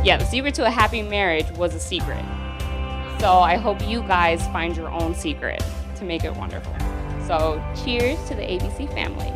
Yeah, the secret to a happy marriage was a secret. So I hope you guys find your own secret to make it wonderful. So cheers to the ABC family.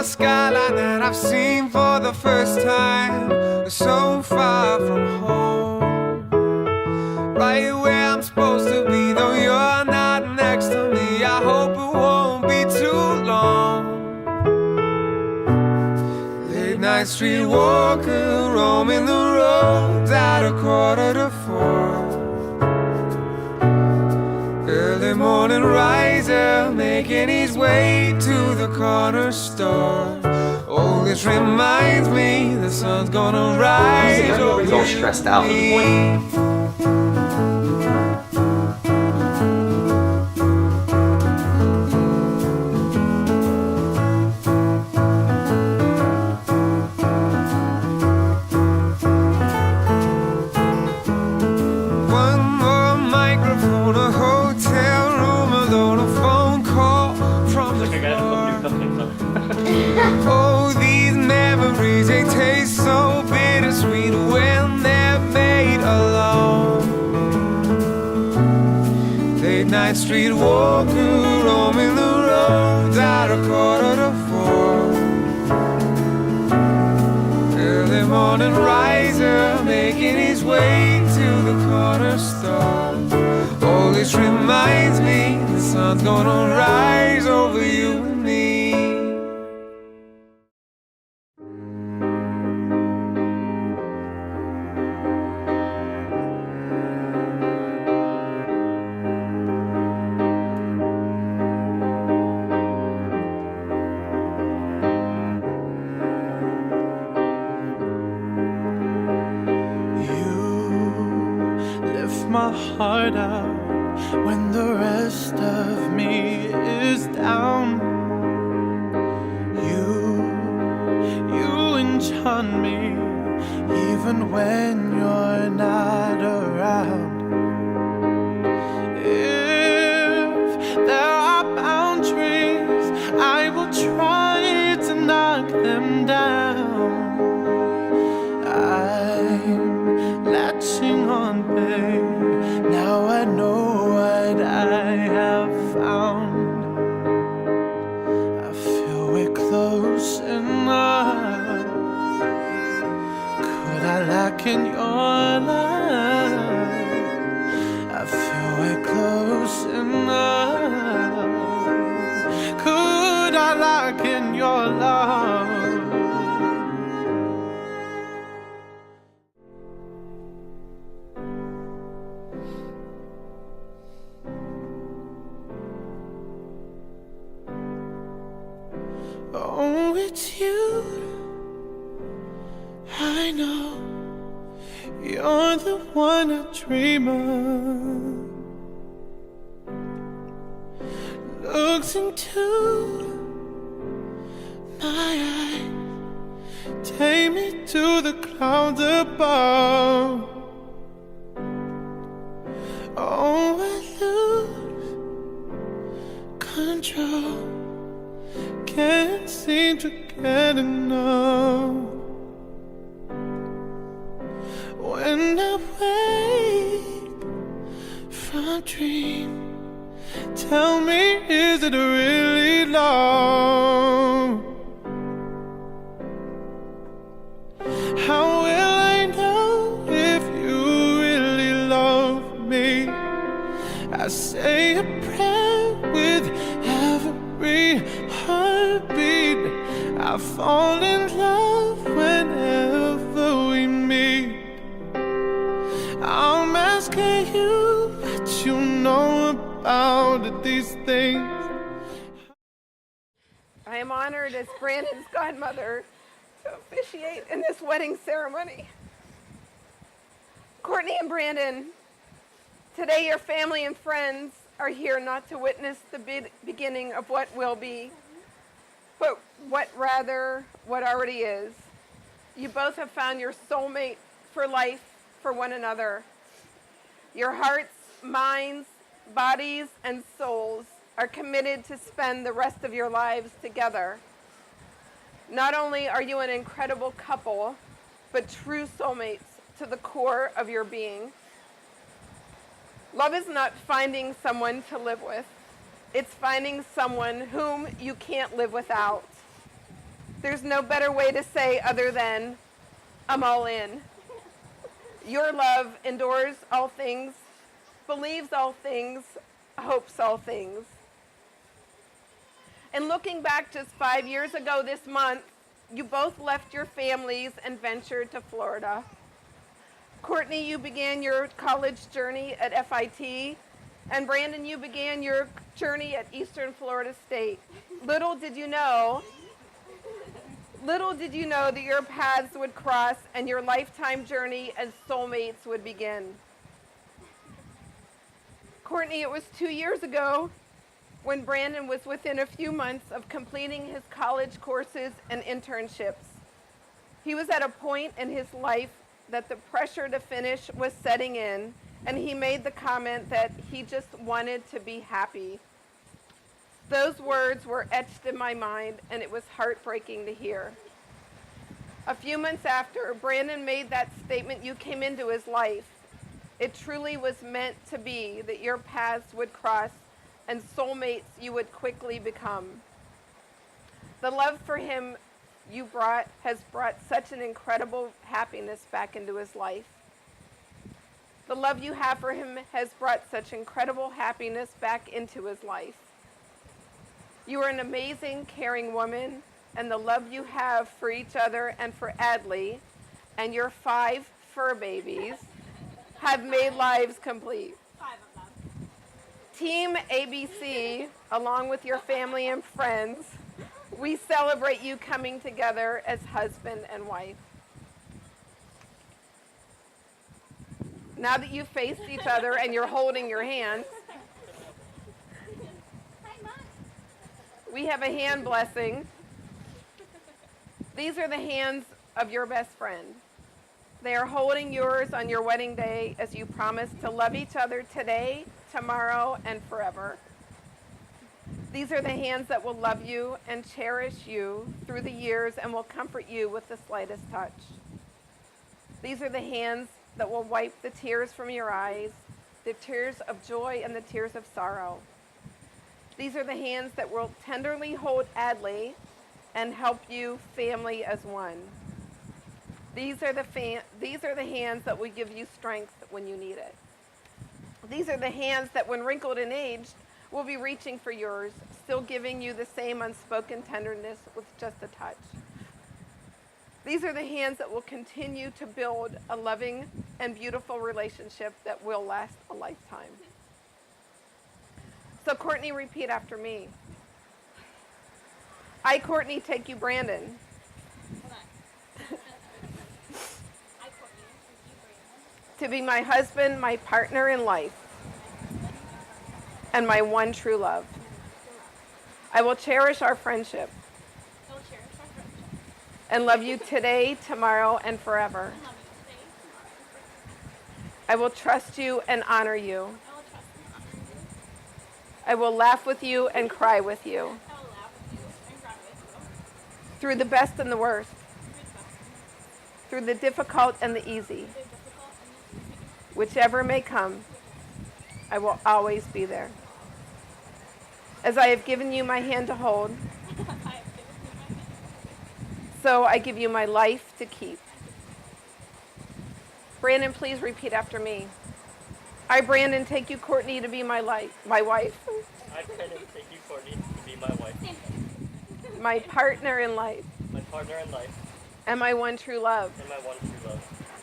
Skyline that I've seen for the first time, so far from home, right where I'm supposed to be, though you're not next to me. I hope it won't be too long. Late night street walker, roaming the roads at 3:45. Early morning riser, making his way to the corner store. Oh, this reminds me the sun's gonna rise over He's all stressed out. Oh, these memories, they taste so bittersweet when they're made alone. Late night street walker, roaming the roads at 3:45. Early morning riser, making his way to the corner store. Oh, this reminds me the sun's gonna rise over you and me. My heart out when the rest of me is down. You enchant me even when you're not around. If there are boundaries, I will try to knock them down. I'm latching on, babe. Now I know what I have found. I feel we're close enough. Could I lack in your love? I feel we're close enough. Could I lack in your love? Oh, it's you. I know you're the one I dream of. Looks into my eyes, take me to the clouds above. Oh, I lose control, can't seem to get enough. When I wake from dream, tell me, is it really love? How will I know if you really love me? I say a prayer with every heartbeat. I fall in love whenever we meet. I'm asking you what you know about these things. I am honored as Brandon's godmother to officiate in this wedding ceremony. Courtney and Brandon, today your family and friends are here not to witness the beginning of what will be, but what already is. You both have found your soulmate for life for one another. Your hearts, minds, bodies, and souls are committed to spend the rest of your lives together. Not only are you an incredible couple, but true soulmates to the core of your being. Love is not finding someone to live with. It's finding someone whom you can't live without. There's no better way to say other than, I'm all in. Your love endures all things, believes all things, hopes all things. And looking back just 5 years ago this month, you both left your families and ventured to Florida. Courtney, you began your college journey at FIT, and Brandon, you began your journey at Eastern Florida State. Little did you know that your paths would cross and your lifetime journey as soulmates would begin. Courtney, it was 2 years ago when Brandon was within a few months of completing his college courses and internships. He was at a point in his life that the pressure to finish was setting in, and he made the comment that he just wanted to be happy. Those words were etched in my mind, and it was heartbreaking to hear. A few months after Brandon made that statement, you came into his life. It truly was meant to be that your paths would cross and soulmates you would quickly become. The love for him has brought such an incredible happiness back into his life. The love you have for him has brought such incredible happiness back into his life. You are an amazing, caring woman, and the love you have for each other and for Adley and your 5 fur babies have made lives complete. 5 of them. Team ABC, along with your family and friends, we celebrate you coming together as husband and wife. Now that you've faced each other and you're holding your hands, we have a hand blessing. These are the hands of your best friend. They are holding yours on your wedding day as you promise to love each other today, tomorrow, and forever. These are the hands that will love you and cherish you through the years and will comfort you with the slightest touch. These are the hands that will wipe the tears from your eyes, the tears of joy and the tears of sorrow. These are the hands that will tenderly hold Adley and help you family as one. These are the hands that will give you strength when you need it. These are the hands that when wrinkled and aged will be reaching for yours, still giving you the same unspoken tenderness with just a touch. These are the hands that will continue to build a loving and beautiful relationship that will last a lifetime. So Courtney, repeat after me. I, Courtney, take you, Brandon. Hold on. I, Courtney, take you, Brandon. To be my husband, my partner in life, and my one true love. I will cherish our friendship I will cherish our friendship. and love you today, tomorrow, and forever. And love you today, tomorrow, and forever. I will trust you and honor you. I will trust and honor you. I will laugh with you and cry with you. I will laugh with you and cry with you. Through the best and the worst. Through Through the best and the difficult and the easy. the difficult and the easy. Whichever may come, I will always be there. As I have given you my hand to hold, I have given you my hand. so I give you my life to keep. Brandon, please repeat after me. I, Brandon, take you, Courtney, to be my wife. I, Brandon, take you, Courtney, to be my wife, Same thing. My partner in life, my partner in life, and my one true love. and my one true love.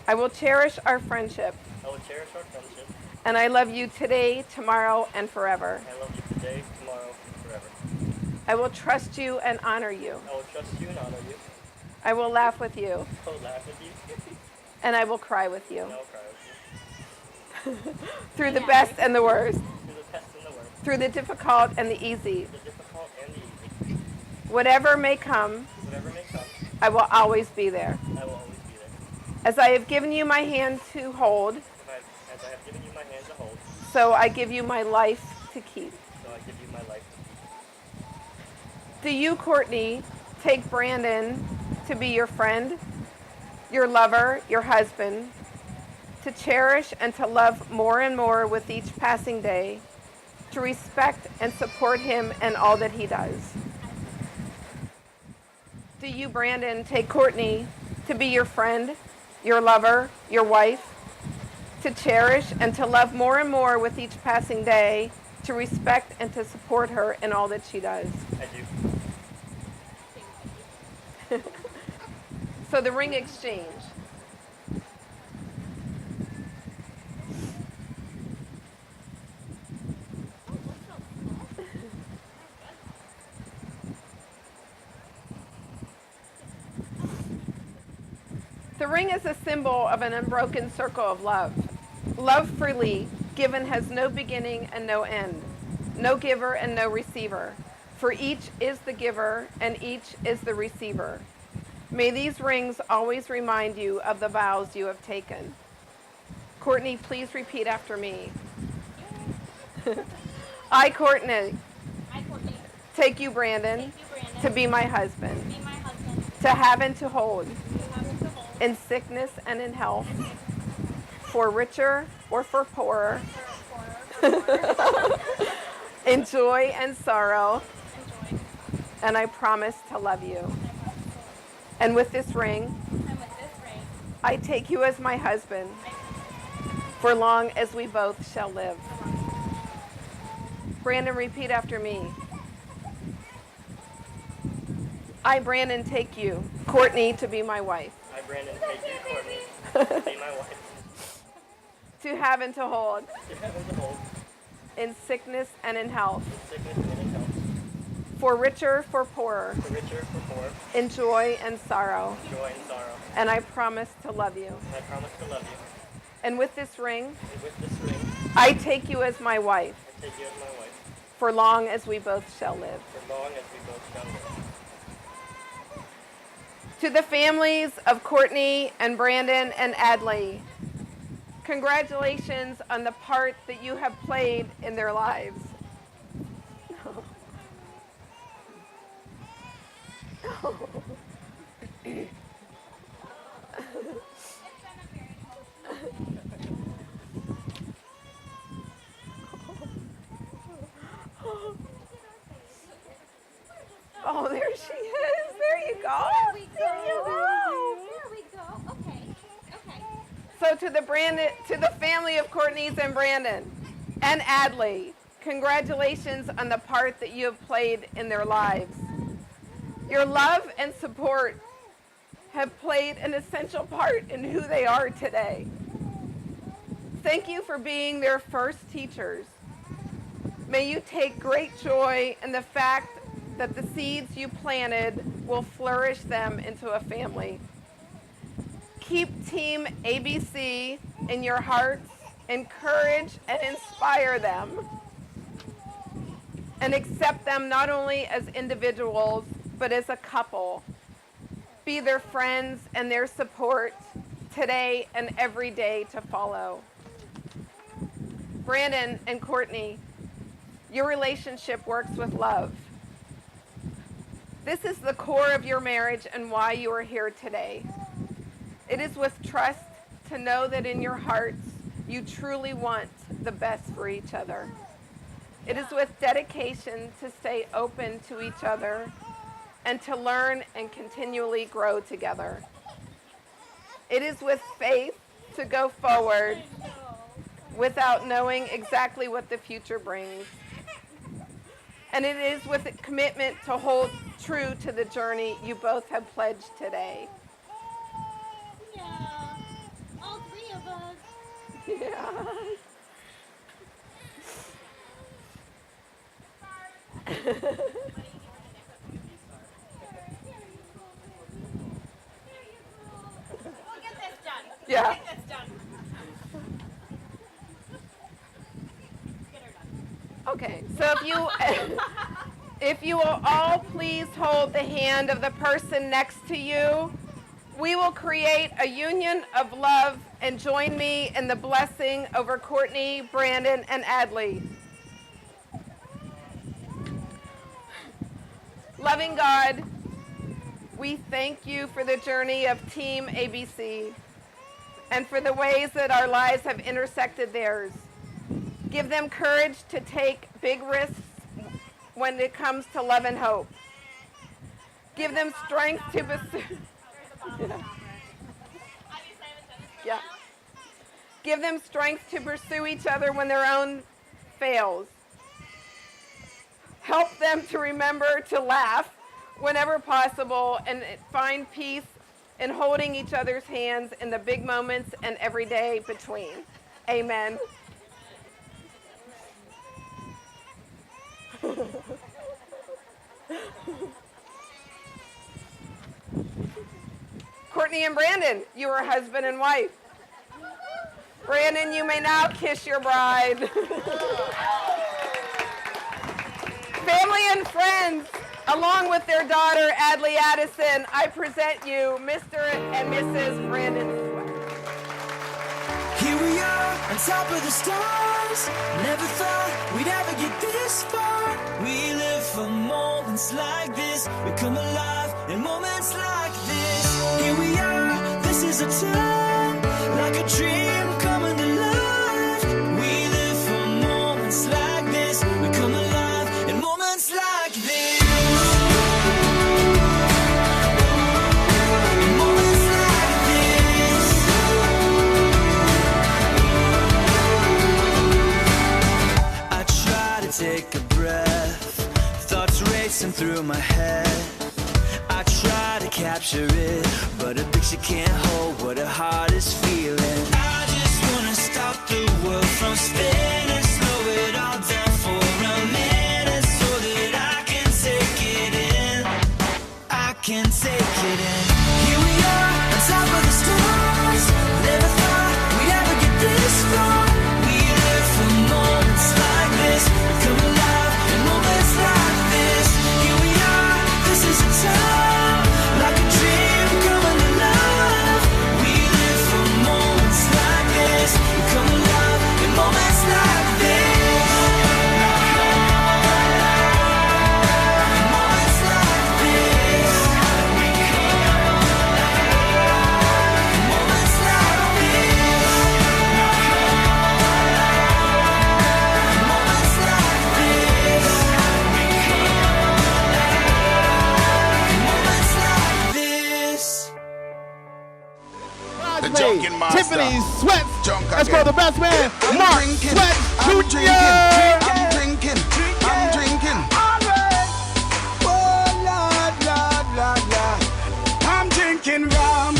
I will cherish our friendship, I will cherish our friendship. and I love you today, tomorrow, and forever. I love you today, tomorrow, and forever. I will trust you and honor you. I will trust you and honor you. I will laugh with you, I will laugh with you. and I will cry with you. And I will cry with you. Through the best and the worst, Through the best and the worst. through the difficult and the easy. The difficult and the easy. Whatever may come, Whatever may come, I will always be there. I will always be there. As I have given you my hand to hold, As I have given you my hand to hold, so I give you my life to keep. so I give you my life to keep. Do you, Courtney, take Brandon to be your friend, your lover, your husband, to cherish and to love more and more with each passing day, to respect and support him in all that he does? Do you, Brandon, take Courtney to be your friend, your lover, your wife, to cherish and to love more and more with each passing day, to respect and to support her in all that she does? I do. So the ring exchange. The ring is a symbol of an unbroken circle of love. Love freely given has no beginning and no end, no giver and no receiver. For each is the giver and each is the receiver. May these rings always remind you of the vows you have taken. Courtney, please repeat after me. I, Courtney, I, Courtney, take you, Brandon, take you, Brandon, to be my husband, be my husband, to have and to hold, to have and to hold, in sickness and in health, for richer or for poorer, in joy and sorrow, enjoy, and I promise to love you. And with this ring, and with this ring, I take you as my husband, for long as we both shall live. Brandon, repeat after me. I, Brandon, take you, Courtney, to be my wife, I, Brandon, take you, Courtney, to be my wife. to have and to hold, To have and to hold, in sickness and in health, in sickness and in health, for richer, for poorer, for richer, for poor, in joy and sorrow, joy and sorrow. and I promise to love you. And I promise to love you. And with this ring, And with this ring, I take you as my wife, I take you as my wife, for long as we both shall live. for long as we both shall live. To the families of Courtney and Brandon and Adley, congratulations on the part that you have played in their lives. Oh, there she is. There you go. There you go. There we go. Okay. Okay. So to the family of Courtney's and Brandon and Adley, congratulations on the part that you have played in their lives. Your love and support have played an essential part in who they are today. Thank you for being their first teachers. May you take great joy in the fact that the seeds you planted will flourish them into a family. Keep Team ABC in your hearts, encourage and inspire them, and accept them not only as individuals, but as a couple. Be their friends and their support today and every day to follow. Brandon and Courtney, your relationship works with love. This is the core of your marriage and why you are here today. It is with trust to know that in your hearts you truly want the best for each other. It is with dedication to stay open to each other and to learn and continually grow together. It is with faith to go forward without knowing exactly what the future brings. And it is with a commitment to hold true to the journey you both have pledged today. Yeah. All three of us. Yeah. Yeah. That's done. Get her done. Okay, so if you will all please hold the hand of the person next to you, we will create a union of love and join me in the blessing over Courtney, Brandon, and Adley. Loving God, we thank you for the journey of Team ABC and for the ways that our lives have intersected theirs. Give them courage to take big risks when it comes to love and hope. Give them strength to Give them strength to pursue each other when their own fails. Help them to remember to laugh whenever possible and find peace in holding each other's hands in the big moments and every day between. Amen. Courtney and Brandon, you are husband and wife. Brandon, you may now kiss your bride. Family and friends, along with their daughter, Adley Addison, I present you Mr. and Mrs. Brandon Sweat. Here we are, on top of the stars. Never thought we'd ever get this far. We live for moments like this. We come alive in moments like this. Here we are, this is a time, like a dream coming to life. We live for moments like this. We come alive in moments like this. Moments like this. I try to take a breath, thoughts racing through my head. I try to capture it, but a picture can't hold what a heart is feeling. I just wanna stop the world from spinning, slow it all down for a minute, so that I can take it in. I can take it in. Here we are, on top of the stars. Never thought we'd ever get this far. We live for moments like this. We come alive in moments like this. Here we are, this is a time, like a dream coming to life. We live for moments like this. We come alive in moments like this. Moments like this. Moments like this. Moments like this. Moments like this. The Junkin' Master. Tiffany Sweat. Junk Let's again. go the best man, I'm Mark drinking. Sweat I'm Jr. drinking. I'm drinking. I'm drinking. Oh, Lord, Lord, Lord, Lord. I'm drinking rum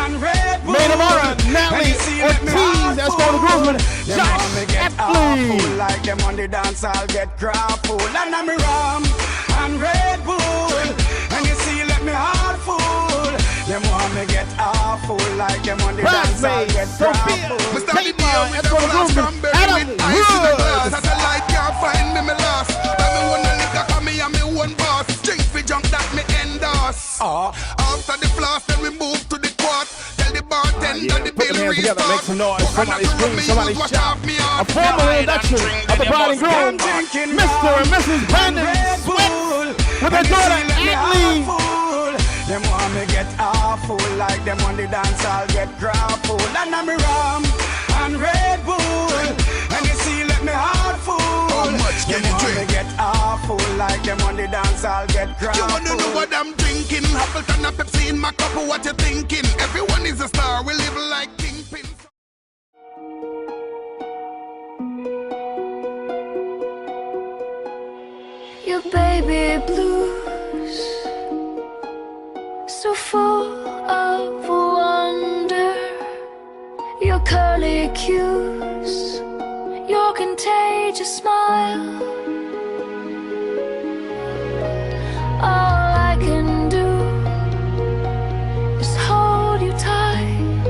and Red Bull. Maid of honor, Natalie And you see that me Ortiz. Let's go the groomsman, Them Josh want me get Epley. awful, like them on the dance, I'll get grappled. And I'm rum and Red Bull. And you see, let me heart full. Them want me get awful, like them on the dance, I'll Classmate, get Sophia, grappled. Tamar, let's go the groomsman, Adam Woods. That the light can't find me, me lost. But me want a liquor, cause me and me one boss. Drink for junk that me endorse. After the floss, then we move to the quart. Tell the bartender the Put them bill hands together, make some noise. Somebody Coconut scream, me somebody use, wash shout. off me A off. formal introduction of the bride and groom, I'm drinking Mr. and Mrs. Brandon Red Sweat Bull. with their And you daughter, see, let me Adley. awful. Them want me get awful, like them on the dance, I'll get grappled. And I'm rum and Red Bull. And you see, let me heart full. How much can you drink? Get awful, like them on the dance, I'll get grappled. You wanna know what I'm drinking? Appleton and Pepsi in my cup, what you thinking? Everyone is a star, we live like kingpins. Your baby blues, so full of wonder. Your curly cues, your contagious smile. All I can do is hold you tight.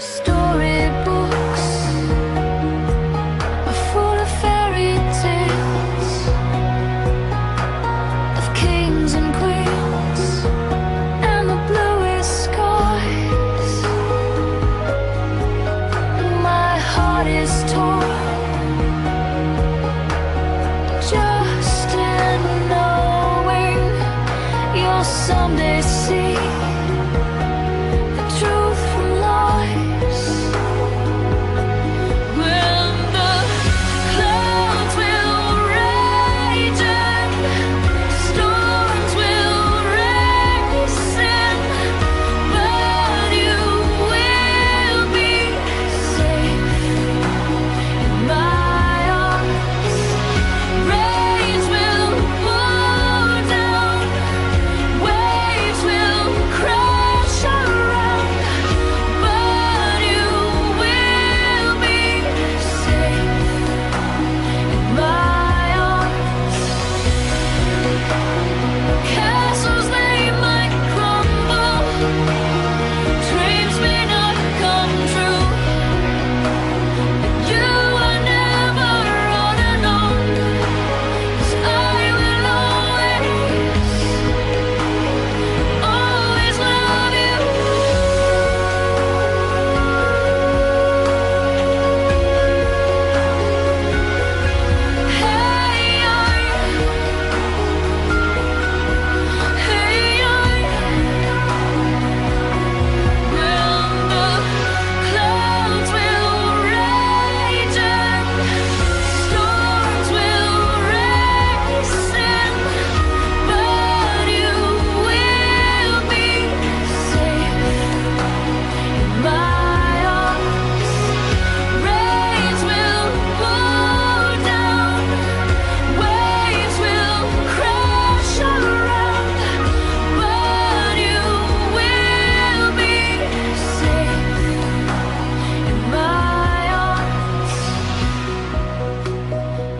Storybooks are full of fairy tales of kings and queens and the bluest skies. My heart is torn just in knowing you'll someday see the truth from lies. When the clouds will rage and storms will race in, but you will be safe in my arms. Rains will pour down, waves will crash around, but you will be safe in my arms. Castles they might crumble, dreams may not come true, but you are never on and on, 'cause I will always love you. When the clouds will rage and storms will race in, but you will be safe in my arms. Rains will pour down, waves will crash around, but you will be safe in my arms.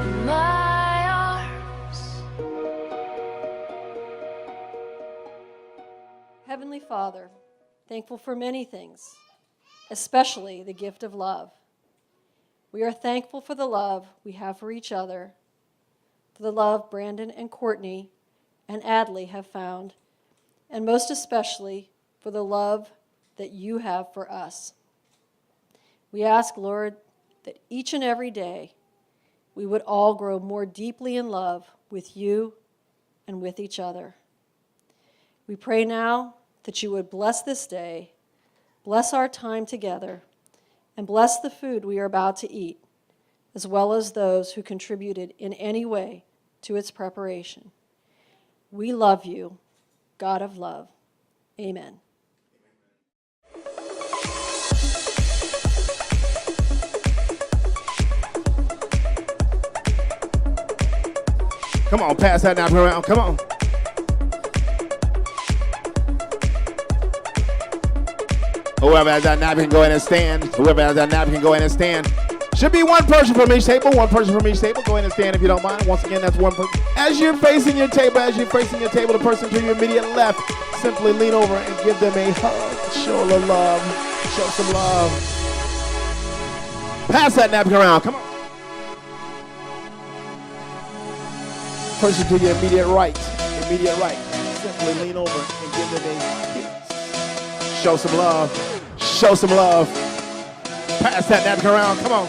In my arms. Heavenly Father, thankful for many things, especially the gift of love. We are thankful for the love we have for each other, for the love Brandon and Courtney and Adley have found, and most especially for the love that you have for us. We ask, Lord, that each and every day we would all grow more deeply in love with you and with each other. We pray now that you would bless this day, bless our time together, and bless the food we are about to eat, as well as those who contributed in any way to its preparation. We love you, God of love. Amen. Come on, pass that napkin around. Come on. Whoever has that napkin, go ahead and stand. Whoever has that napkin, go ahead and stand. Should be one person from each table. One person from each table. Go ahead and stand if you don't mind. Once again, that's one person. As you're facing your table, the person to your immediate left, simply lean over and give them a hug. Show the love. Show some love. Pass that napkin around. Come on. Person to your immediate right. Simply lean over and give them a kiss. Show some love. Show some love. Pass that napkin around. Come on.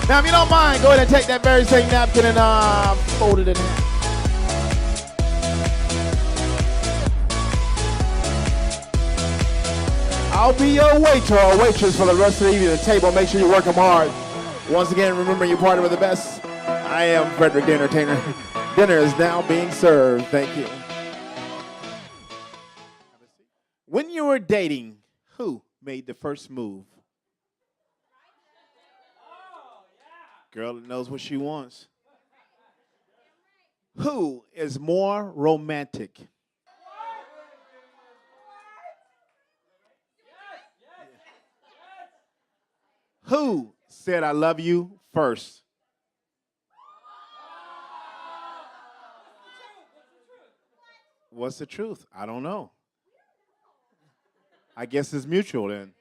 Now, if you don't mind, go ahead and take that very same napkin and fold it in half. I'll be your waiter or waitress for the rest of the evening at the table. Make sure you work them hard. Once again, remember you partner with the best. I am Frederick the Entertainer. Dinner is now being served. Thank you. When you were dating, who made the first move? Girl that knows what she wants. Who is more romantic? Who said I love you first? What's the truth? I don't know. I guess it's mutual then.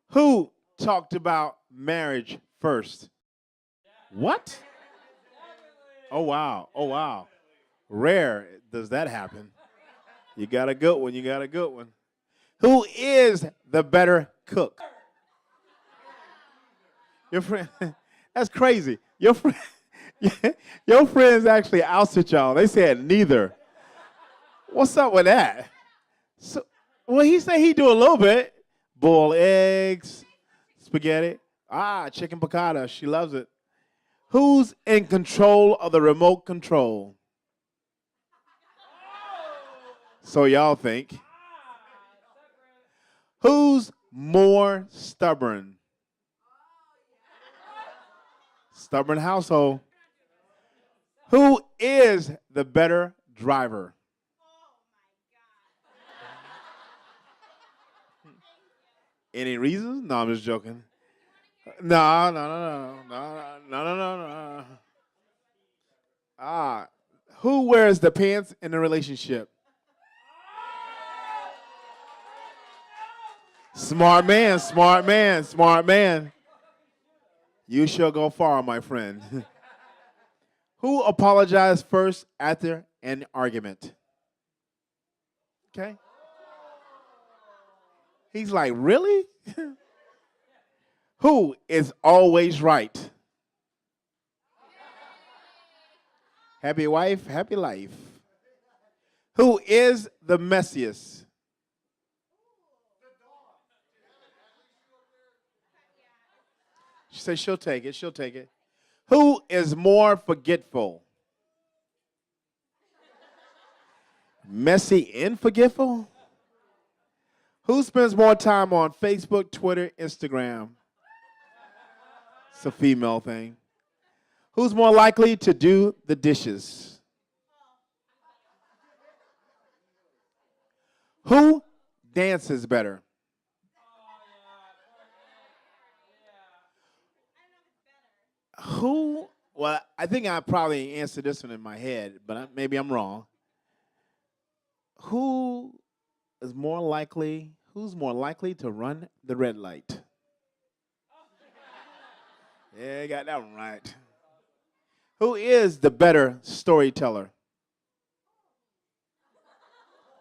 Who talked about marriage first? What? Oh, wow. Oh, wow. Rare does that happen. You got a good one. You got a good one. Who is the better cook? Your friend. That's crazy. Your friend. Your friends actually ousted y'all. They said neither. What's up with that? So, well, he said he do a little bit. Boil eggs, spaghetti. Chicken piccata. She loves it. Who's in control of the remote control? So y'all think. Who's more stubborn? Stubborn household. Who is the better driver? Any reasons? No, I'm just joking. No. Who wears the pants in the relationship? Smart man, smart man, smart man. You shall go far, my friend. Who apologized first after an argument? Okay. He's like, really? Who is always right? Happy wife, happy life. Who is the messiest? She says she'll take it, she'll take it. Who is more forgetful? Messy and forgetful? Who spends more time on Facebook, Twitter, Instagram? It's a female thing. Who's more likely to do the dishes? Who dances better? Who? Well, I think I probably answered this one in my head, but maybe I'm wrong. Who's more likely to run the red light? Yeah, got that one right. Who is the better storyteller?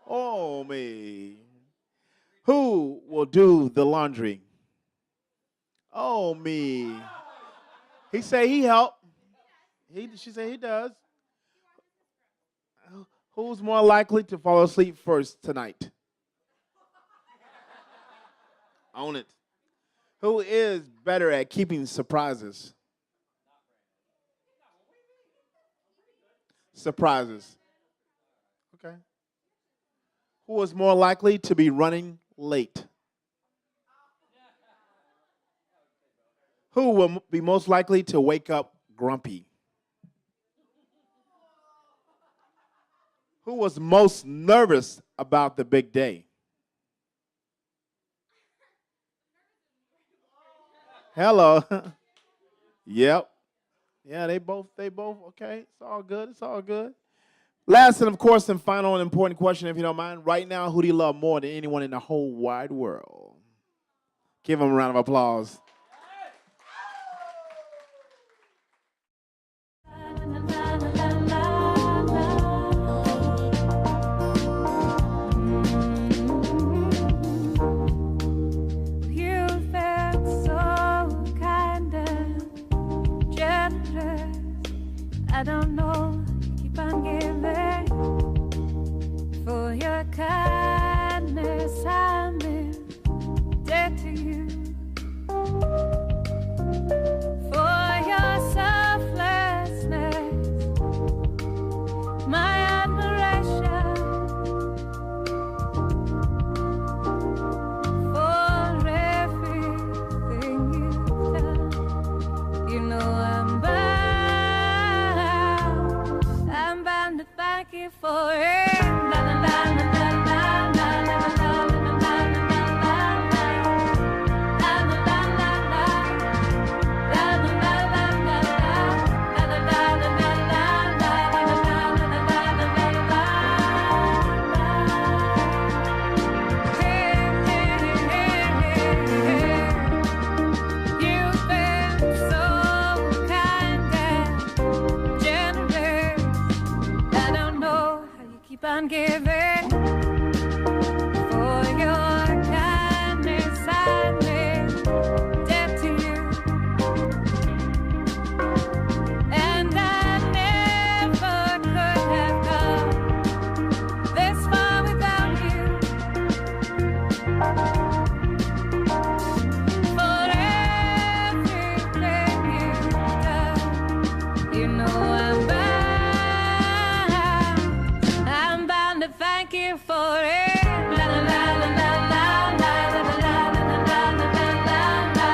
Oh, me. Who will do the laundry? Oh, me. He say he help. She say he does. Who's more likely to fall asleep first tonight? Own it. Who is better at keeping surprises? Surprises. Okay. Who is more likely to be running late? Who will be most likely to wake up grumpy? Who was most nervous about the big day? Hello. Yep. Yeah, they both, okay. It's all good. It's all good. Last and, of course, and final and important question, if you don't mind. Right now, who do you love more than anyone in the whole wide world? Give them a round of applause. I don't know, keep on giving. For your kindness, I'm in debt to you. For your selflessness, my admiration. For everything you've done, you know I'm bound. Thank you for it. beyond giving. For your kindness I've made debt to you, and I never could have come this far without you. For everything you've done, you know I'm bound to thank you for it. La la la la la la la la la la la la la la la la la la la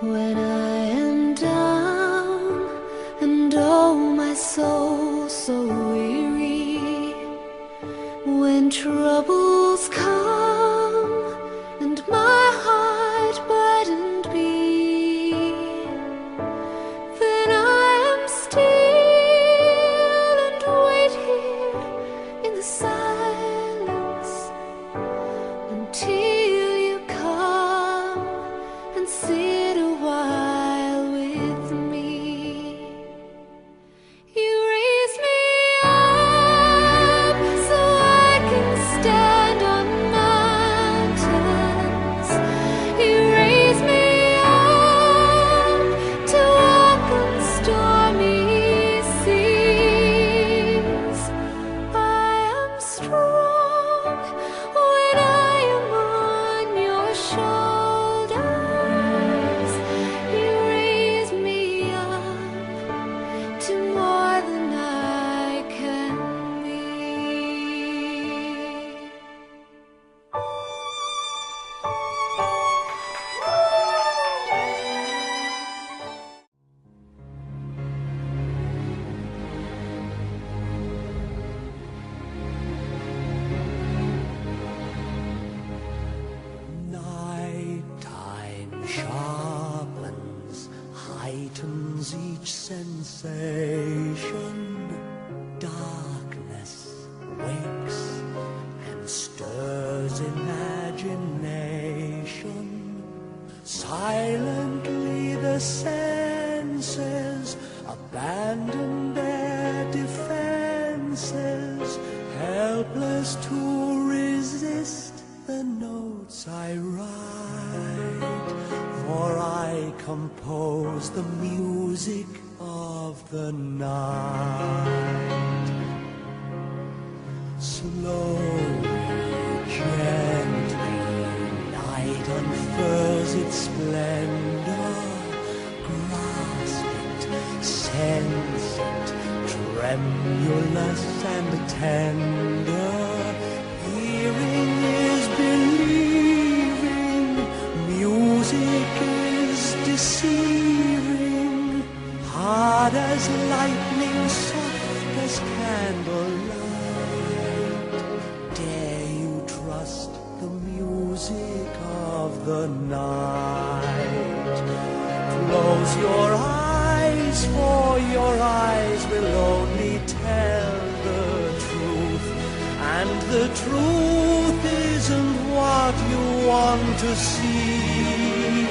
When I am down and oh my soul so weary, when troubles come and my heart burdened be, then I am still and wait here in the silence until you come and sit a while with me. You raise me up so I can stand on mountains. You raise me up to walk on stormy seas. I am strong when I am on your shoulders. You raise me up to more than I can be. Nighttime sharpens, heightens each sensation. Darkness wakes and stirs imagination. Silently the senses abandon their defenses, helpless to resist the notes I write, for I compose the music of the night. Slowly, gently, night unfurls its splendor. Grasp it, sense it, tremulous and tender. Hearing is believing, music is deceiving. Hard as lightning, soft as candlelight. Dare you trust the music the night. Close your eyes, for your eyes will only tell the truth. And the truth isn't what you want to see.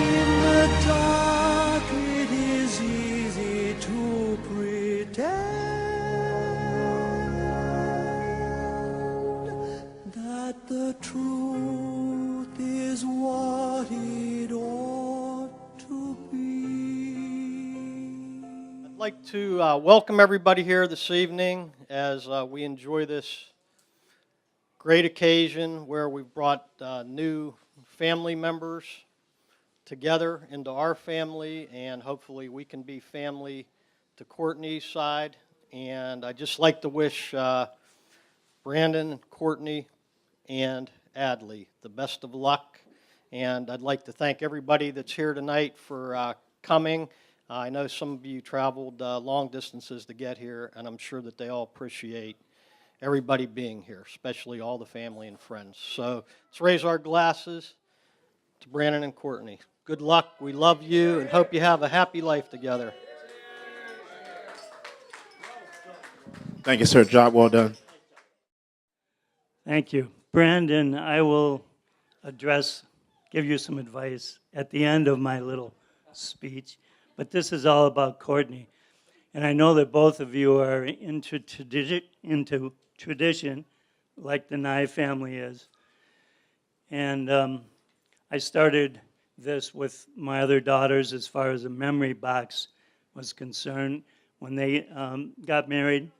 In the dark it is easy to pretend that the truth is what it ought to be. I'd like to welcome everybody here this evening as we enjoy this great occasion where we've brought new family members together into our family, and hopefully we can be family to Courtney's side. And I'd just like to wish Brandon, Courtney, and Adley the best of luck. And I'd like to thank everybody that's here tonight for coming. I know some of you traveled long distances to get here, and I'm sure that they all appreciate everybody being here, especially all the family and friends. So let's raise our glasses to Brandon and Courtney. Good luck. We love you and hope you have a happy life together. Thank you, sir. Job well done. Thank you. Brandon, I will give you some advice at the end of my little speech, but this is all about Courtney. And I know that both of you are into tradition, like the Nye family is. And I started this with my other daughters as far as a memory box was concerned when they got married.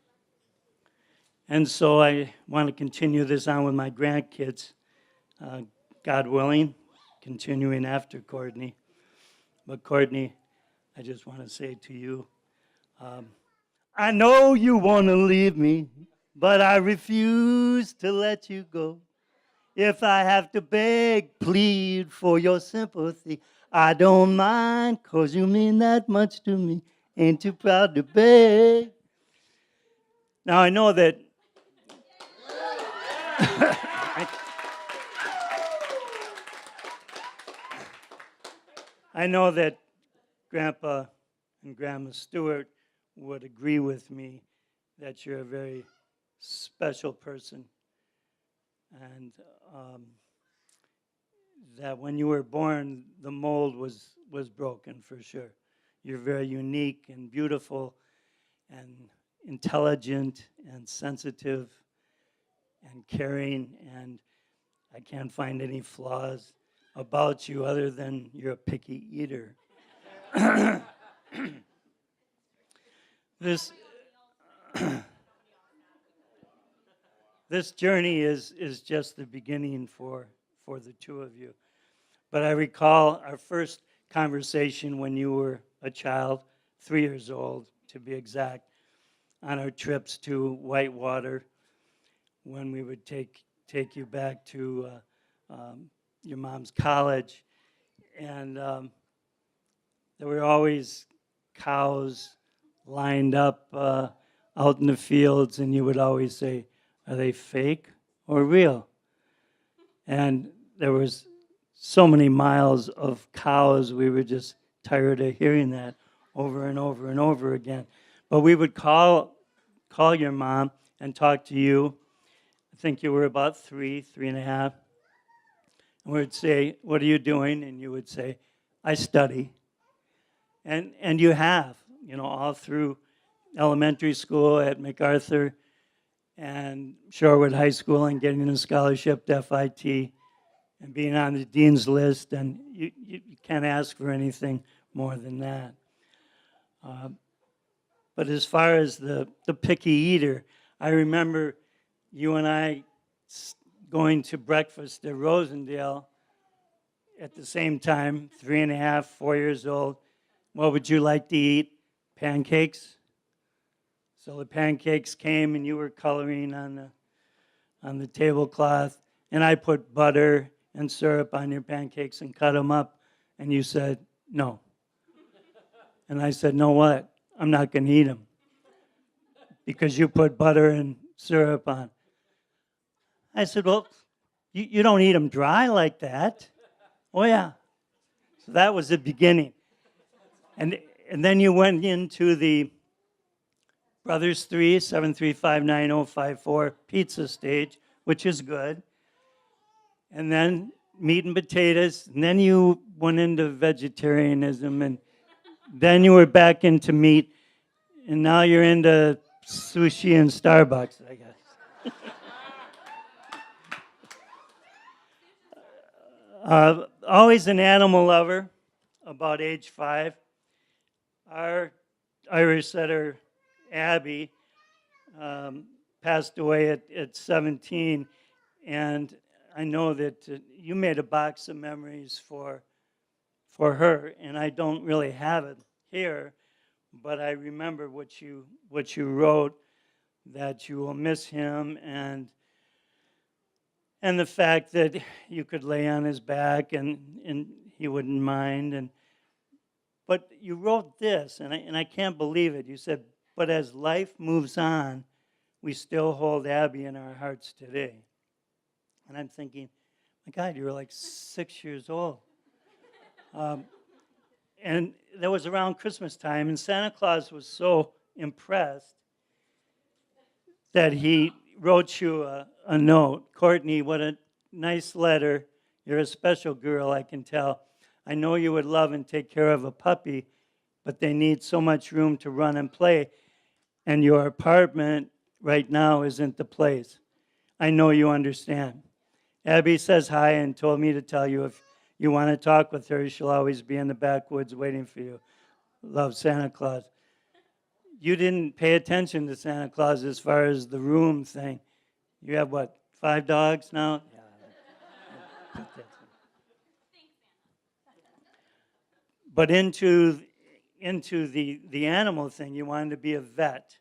And so I want to continue this on with my grandkids, God willing, continuing after Courtney. But Courtney, I just want to say to you, I know you want to leave me, but I refuse to let you go. If I have to beg, plead for your sympathy, I don't mind, 'cause you mean that much to me. Ain't too proud to beg. Now, I know that I know that Grandpa and Grandma Stewart would agree with me that you're a very special person, and that when you were born, the mold was broken for sure. You're very unique and beautiful and intelligent and sensitive and caring, and I can't find any flaws about you other than you're a picky eater. This journey is just the beginning for the two of you. But I recall our first conversation when you were a child, 3 years old to be exact, on our trips to Whitewater, when we would take you back to your mom's college. And there were always cows lined up out in the fields, and you would always say, are they fake or real? And there was so many miles of cows, we were just tired of hearing that over and over and over again. But we would call your mom and talk to you. I think you were about 3.5. And we would say, what are you doing? And you would say, I study. And you have, all through elementary school at MacArthur and Shorewood High School, and getting a scholarship to FIT and being on the dean's list, and you can't ask for anything more than that. But as far as the picky eater, I remember you and I going to breakfast at Rosendale at the same time, 3.5, 4 years old. What would you like to eat? Pancakes? So the pancakes came, and you were coloring on the tablecloth, and I put butter and syrup on your pancakes and cut them up, and you said, no. And I said, no what? I'm not going to eat them because you put butter and syrup on. I said, well, You don't eat them dry like that. Oh, yeah. So that was the beginning. And then you went into the Brothers 3, 7359054 pizza stage, which is good. And then meat and potatoes. And then you went into vegetarianism. And then you were back into meat. And now you're into sushi and Starbucks, I guess. Always an animal lover, about age 5. Our Irish setter, Abby, passed away at 17, and I know that you made a box of memories for her, and I don't really have it here, but I remember what you wrote, that you will miss him, and the fact that you could lay on his back and he wouldn't mind. But you wrote this, and I can't believe it. You said, but as life moves on, we still hold Abby in our hearts today. And I'm thinking, my God, you were like 6 years old. And that was around Christmas time, and Santa Claus was so impressed that he wrote you a note. Courtney, what a nice letter. You're a special girl, I can tell. I know you would love and take care of a puppy, but they need so much room to run and play, and your apartment right now isn't the place. I know you understand. Abby says hi and told me to tell you if you want to talk with her, she'll always be in the backwoods waiting for you. Love, Santa Claus. You didn't pay attention to Santa Claus as far as the room thing. You have, what, 5 dogs now? Yeah. But into the animal thing, you wanted to be a vet.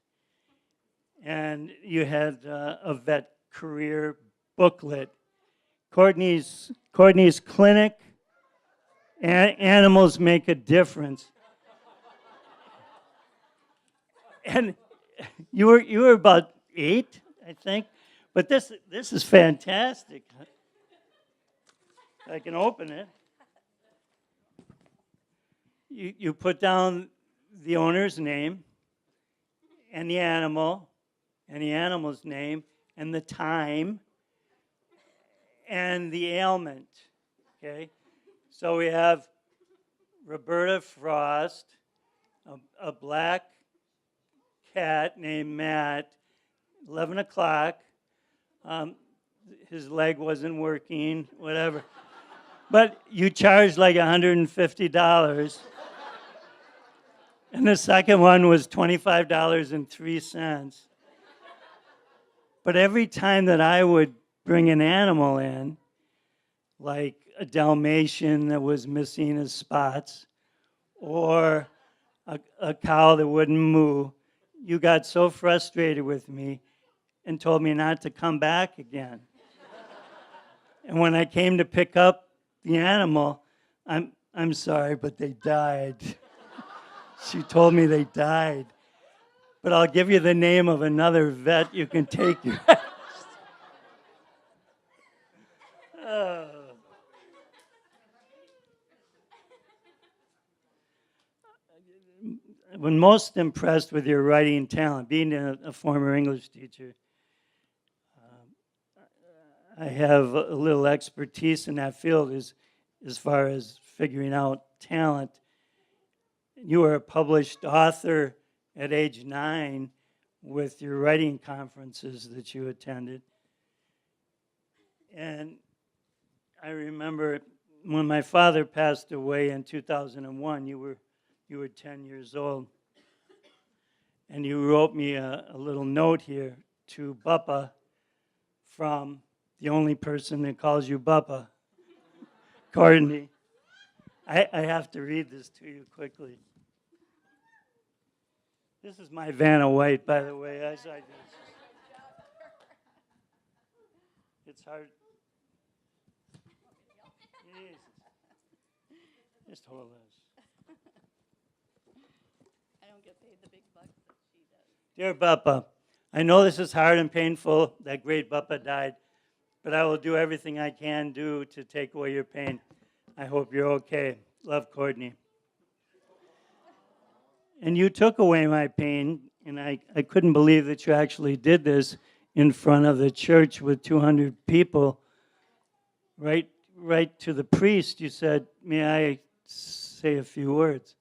And you had a vet career booklet. Courtney's clinic, Animals Make a Difference. And you were about 8, I think. But this is fantastic. I can open it. You put down the owner's name and the animal's name and the time and the ailment. Okay? So we have Roberta Frost, a black cat named Matt, 11 o'clock. His leg wasn't working, whatever. But you charged like $150. And the second one was $25.03. But every time that I would bring an animal in, like a Dalmatian that was missing his spots, or a cow that wouldn't moo, you got so frustrated with me and told me not to come back again. And when I came to pick up the animal, I'm sorry, but they died. She told me they died. But I'll give you the name of another vet you can take your I'm most impressed with your writing talent. Being a former English teacher, I have a little expertise in that field as far as figuring out talent. You were a published author at age 9 with your writing conferences that you attended. And I remember when my father passed away in 2001, you were 10 years old. And you wrote me a little note here to Buppa from the only person that calls you Buppa, Courtney. I have to read this to you quickly. This is my Vanna White, by the way. As I do. It's hard. Jesus. Just hold this. I don't get paid the big bucks that she does. Dear Buppa, I know this is hard and painful that great Buppa died, but I will do everything I can do to take away your pain. I hope you're okay. Love, Courtney. And you took away my pain, and I couldn't believe that you actually did this in front of the church with 200 people. Right to the priest, you said, "May I say a few words?"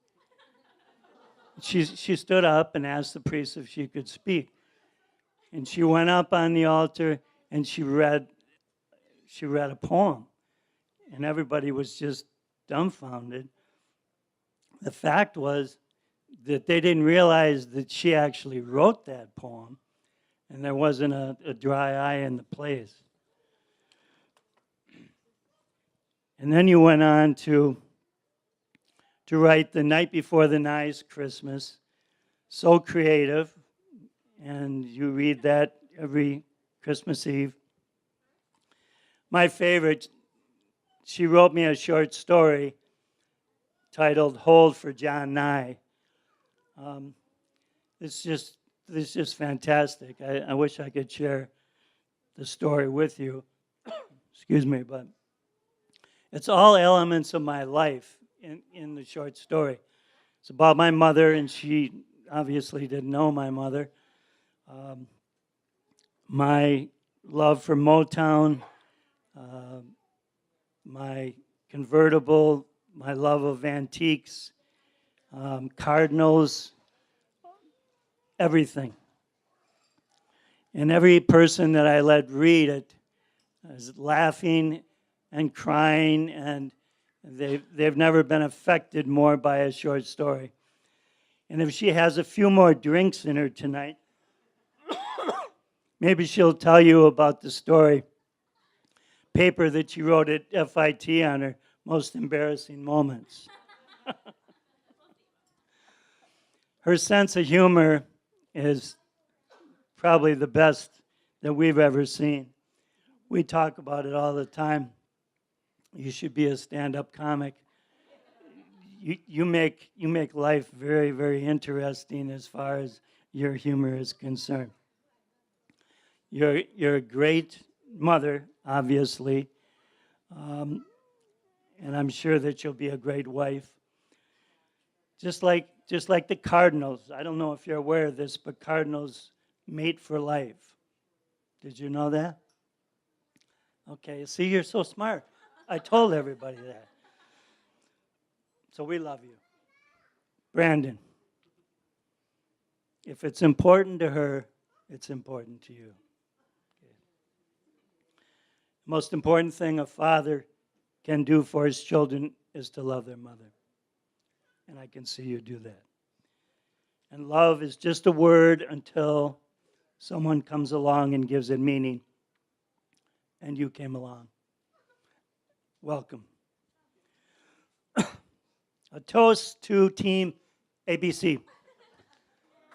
She stood up and asked the priest if she could speak. And she went up on the altar and she read a poem. And everybody was just dumbfounded. The fact was that they didn't realize that she actually wrote that poem, and there wasn't a dry eye in the place. And then you went on to write The Night Before the Nice Christmas. So creative, and you read that every Christmas Eve. My favorite, she wrote me a short story titled Hold for John Nye. It's just fantastic. I wish I could share the story with you. Excuse me, but it's all elements of my life in the short story. It's about my mother, and she obviously didn't know my mother. My love for Motown, my convertible, my love of antiques, cardinals, everything. And every person that I let read it is laughing and crying, and they've never been affected more by a short story. And if she has a few more drinks in her tonight, maybe she'll tell you about the story paper that she wrote at FIT on her most embarrassing moments. Her sense of humor is probably the best that we've ever seen. We talk about it all the time. You should be a stand-up comic. You make life very, very interesting as far as your humor is concerned. You're a great mother, obviously, and I'm sure that you'll be a great wife. Just like the cardinals. I don't know if you're aware of this, but cardinals mate for life. Did you know that? Okay, see, you're so smart. I told everybody that. So we love you. Brandon, if it's important to her, it's important to you. Okay. The most important thing a father can do for his children is to love their mother. And I can see you do that. And love is just a word until someone comes along and gives it meaning. And you came along. Welcome. A toast to Team ABC.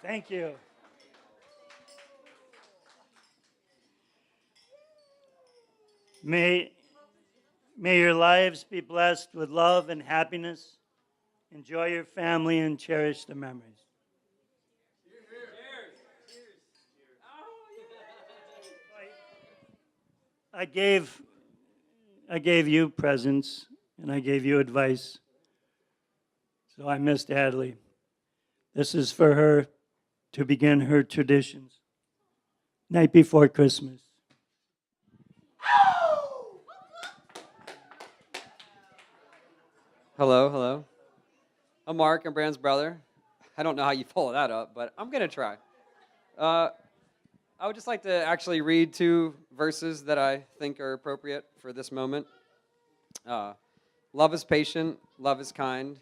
Thank you. May your lives be blessed with love and happiness. Enjoy your family and cherish the memories. I gave you presents and I gave you advice. So I missed Adley. This is for her to begin her traditions. Night before Christmas. Hello, hello. I'm Mark, I'm Brand's brother. I don't know how you follow that up, but I'm going to try. I would just like to actually read 2 verses that I think are appropriate for this moment. Love is patient, love is kind.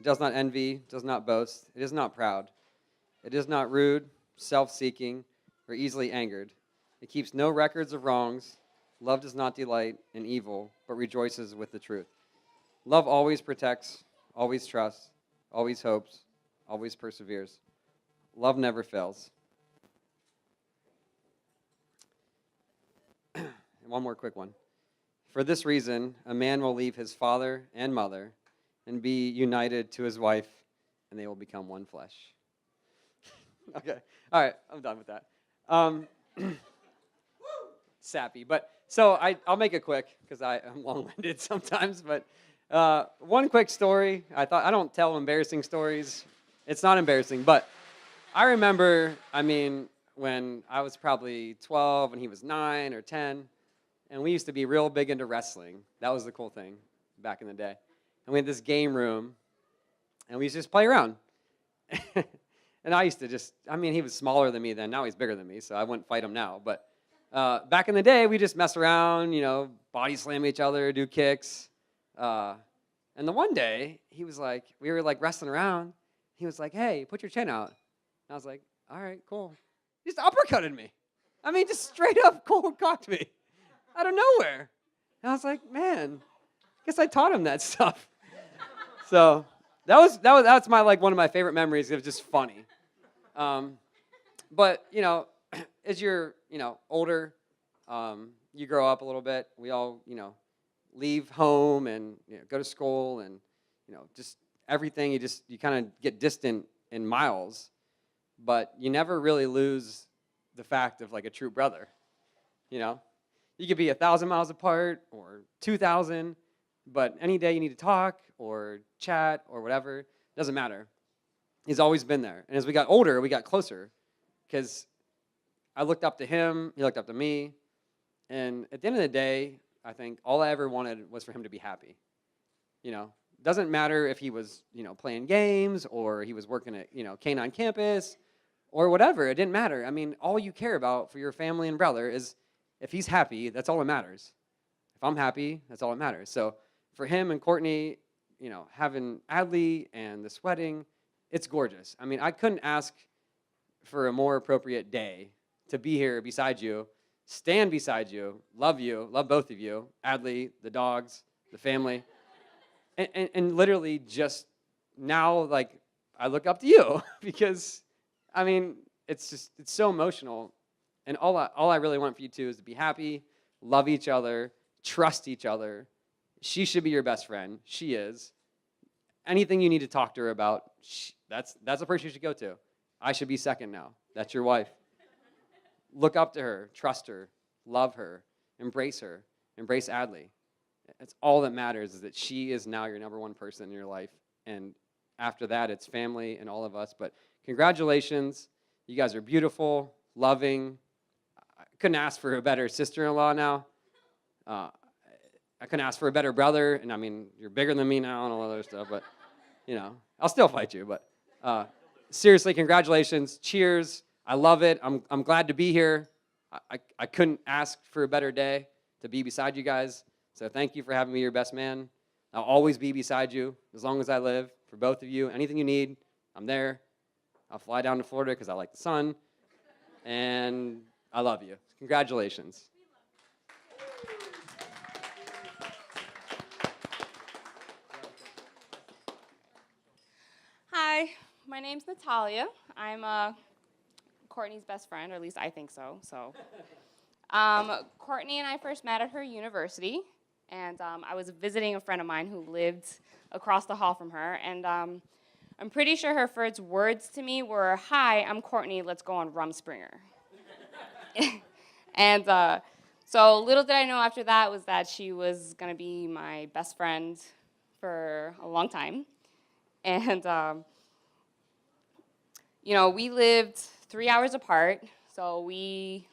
It does not envy, does not boast. It is not proud. It is not rude, self-seeking, or easily angered. It keeps no records of wrongs. Love does not delight in evil, but rejoices with the truth. Love always protects, always trusts, always hopes, always perseveres. Love never fails. And one more quick one. For this reason, a man will leave his father and mother and be united to his wife, and they will become one flesh. Okay. All right. I'm done with that. sappy. But so I'll make it quick because I'm long-winded sometimes. But one quick story. I don't tell embarrassing stories. It's not embarrassing, but I remember, when I was probably 12 and he was 9 or 10, and we used to be real big into wrestling. That was the cool thing back in the day. And we had this game room, and we used to just play around. And I used to he was smaller than me then. Now he's bigger than me, so I wouldn't fight him now. But back in the day, we just mess around, body slam each other, do kicks. And the one day, he was like, we were like wrestling around. He was like, hey, put your chin out. And I was like, all right, cool. He just uppercutted me. Just straight up cold cocked me out of nowhere. And I was like, man, I guess I taught him that stuff. So that's my one of my favorite memories. It was just funny. But as you're older, you grow up a little bit. We all leave home and go to school and just everything. You kind of get distant in miles, but you never really lose the fact of like a true brother. You could be 1,000 miles apart or 2,000, but any day you need to talk or chat or whatever, doesn't matter. He's always been there. And as we got older, we got closer because I looked up to him, he looked up to me, and at the end of the day, I think all I ever wanted was for him to be happy. Doesn't matter if he was, playing games or he was working at, K-9 campus or whatever. It didn't matter. All you care about for your family and brother is if he's happy, that's all that matters. If I'm happy, that's all that matters. So for him and Courtney, having Adley and this wedding, it's gorgeous. I couldn't ask for a more appropriate day to be here beside you, stand beside you, love both of you, Adley, the dogs, the family, and literally just now, I look up to you because, it's so emotional. And all I really want for you two is to be happy, love each other, trust each other. She should be your best friend. She is. Anything you need to talk to her about, that's the person you should go to. I should be second now. That's your wife. Look up to her, trust her, love her, embrace Adley. That's all that matters, is that she is now your number one person in your life. And after that, it's family and all of us. But congratulations. You guys are beautiful, loving. I couldn't ask for a better sister-in-law now. I couldn't ask for a better brother. And you're bigger than me now and all that other stuff. But, I'll still fight you. But seriously, congratulations. Cheers. I love it. I'm glad to be here. I couldn't ask for a better day to be beside you guys. So thank you for having me your best man. I'll always be beside you as long as I live, for both of you. Anything you need, I'm there. I'll fly down to Florida because I like the sun. And I love you. Congratulations. Hi, my name's Natalia. I'm Courtney's best friend, or at least I think so. Courtney and I first met at her university, and I was visiting a friend of mine who lived across the hall from her, and I'm pretty sure her first words to me were, "Hi, I'm Courtney, let's go on Rumspringa." And so little did I know after that was that she was going to be my best friend for a long time. And, we lived 3 hours apart, so we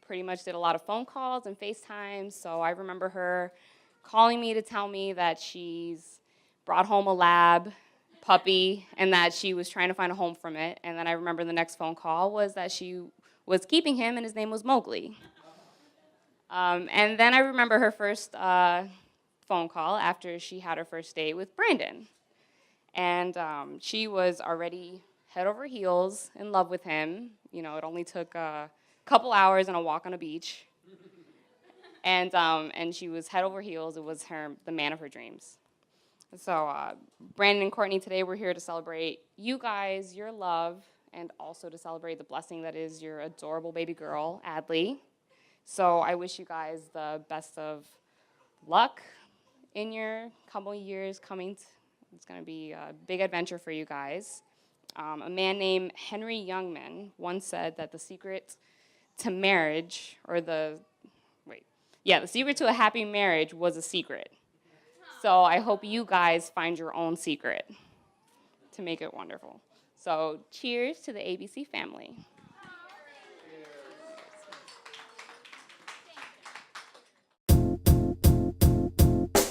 pretty much did a lot of phone calls and FaceTimes. So I remember her calling me to tell me that she's brought home a lab puppy and that she was trying to find a home from it. And then I remember the next phone call was that she was keeping him and his name was Mowgli. And then I remember her first phone call after she had her first date with Brandon. And she was already head over heels in love with him. It only took a couple hours and a walk on a beach. And she was head over heels. It was the man of her dreams. So Brandon and Courtney, today we're here to celebrate you guys, your love, and also to celebrate the blessing that is your adorable baby girl, Adley. So I wish you guys the best of luck in your couple years coming. It's going to be a big adventure for you guys. A man named Henry Youngman once said that the secret to marriage, or the wait. Yeah, the secret to a happy marriage was a secret. So I hope you guys find your own secret to make it wonderful. So cheers to the ABC family.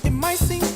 It might seem